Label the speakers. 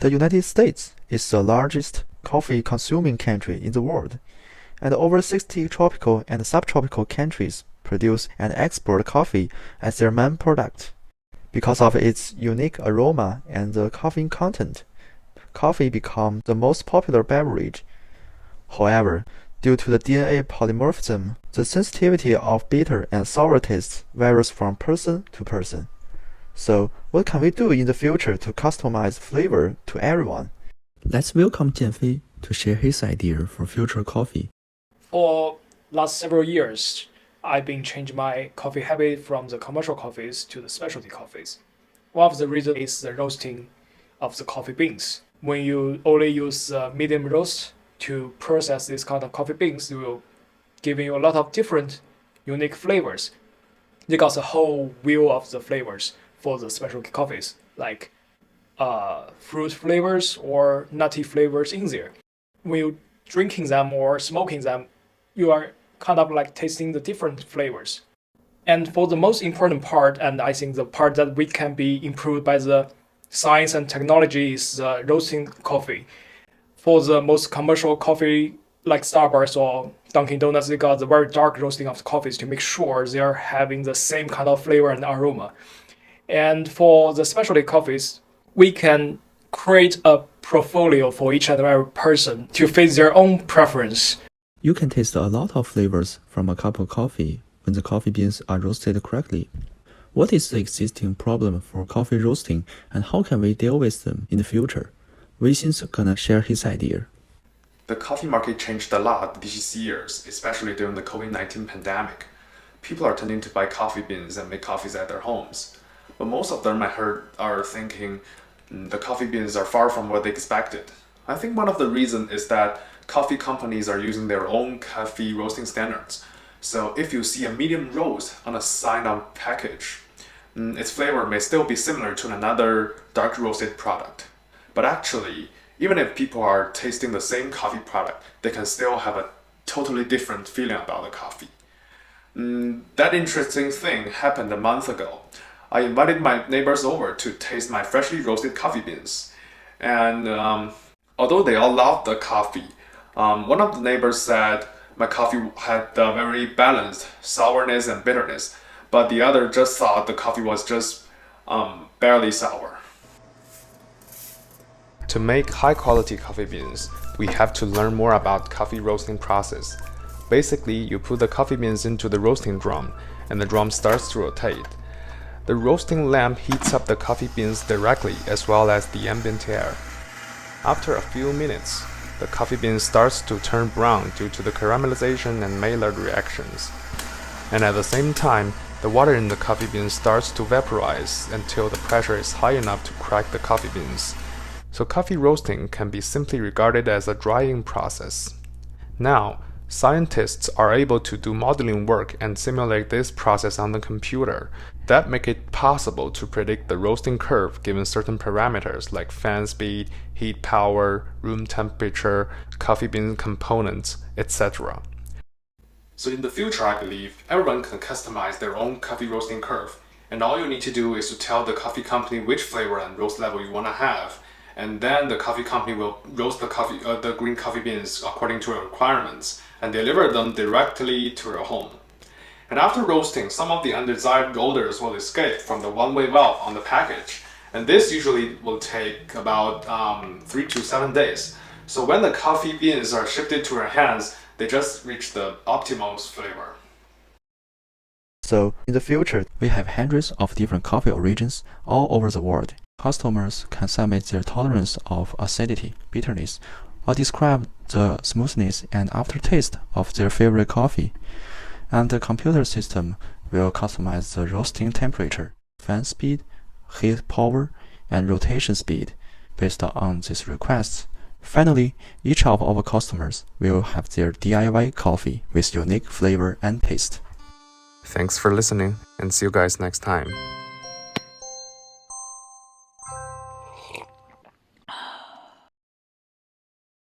Speaker 1: The United States is the largest coffee consuming country in the world, and over 60 tropical and subtropical countries produce and export coffee as their main product. Because of its unique aroma and the caffeine content, coffee became the most popular beverage. However, due to the DNA polymorphism, the sensitivity of bitter and sour tastes varies from person to person. So, what can we do in the future to customize flavor to everyone? Let's welcome Jianfei to share his idea for future coffee.
Speaker 2: For last several years, I've been changing my coffee habit from the commercial coffees to the specialty coffees. One of the reasons is the roasting of the coffee beans. When you only use medium roast to process this kind of coffee beans, it will give you a lot of different unique flavors. You got the whole wheel of the flavors for the specialty coffees, like fruit flavors or nutty flavors in there. When you're drinking them or smoking them, you are kind of like tasting the different flavors. And for the most important part, and I think the part that we can be improved by the science and technology, is roasting coffee. For the most commercial coffee like Starbucks or Dunkin' Donuts, they got the very dark roasting of the coffees to make sure they are having the same kind of flavor and aroma. And for the specialty coffees, we can create a portfolio for each and every person to fit their own preference.
Speaker 1: You can taste a lot of flavors from a cup of coffee when the coffee beans are roasted correctly. What is the existing problem for coffee roasting and how can we deal with them in the future? Wei Xin's gonna share his idea.
Speaker 3: The coffee market changed a lot these years, especially during the COVID-19 pandemic. People are tending to buy coffee beans and make coffees at their homes. But most of them I heard are thinking the coffee beans are far from what they expected. I think one of the reasons is that coffee companies are using their own coffee roasting standards. So if you see a medium roast on a sign-on package, its flavor may still be similar to another dark roasted product. But actually, even if people are tasting the same coffee product, they can still have a totally different feeling about the coffee. That interesting thing happened a month ago. I invited my neighbors over to taste my freshly roasted coffee beans. And although they all loved the coffee, one of the neighbors said my coffee had a very balanced sourness and bitterness, but the other just thought the coffee was just barely sour. To make high-quality coffee beans, we have to learn more about coffee roasting process. Basically, you put the coffee beans into the roasting drum, and the drum starts to rotate. The roasting lamp heats up the coffee beans directly as well as the ambient air. After a few minutes, the coffee bean starts to turn brown due to the caramelization and Maillard reactions. And at the same time, the water in the coffee beans starts to vaporize until the pressure is high enough to crack the coffee beans. So coffee roasting can be simply regarded as a drying process. Now, scientists are able to do modeling work and simulate this process on the computer. That make it possible to predict the roasting curve given certain parameters like fan speed, heat power, room temperature, coffee bean components, etc. So in the future, I believe everyone can customize their own coffee roasting curve. And all you need to do is to tell the coffee company which flavor and roast level you want to have. And then the coffee company will roast the green coffee beans according to your requirements and deliver them directly to your home. And after roasting, some of the undesired odors will escape from the one-way valve on the package. And this usually will take about 3 to 7 days. So when the coffee beans are shipped to your hands, they just reach the optimal flavor.
Speaker 1: So, in the future, we have hundreds of different coffee origins all over the world. Customers can submit their tolerance of acidity, bitterness, or describe the smoothness and aftertaste of their favorite coffee. And the computer system will customize the roasting temperature, fan speed, heat power, and rotation speed based on these requests. Finally, each of our customers will have their DIY coffee with unique flavor and taste.
Speaker 3: Thanks for listening, and see you guys next time.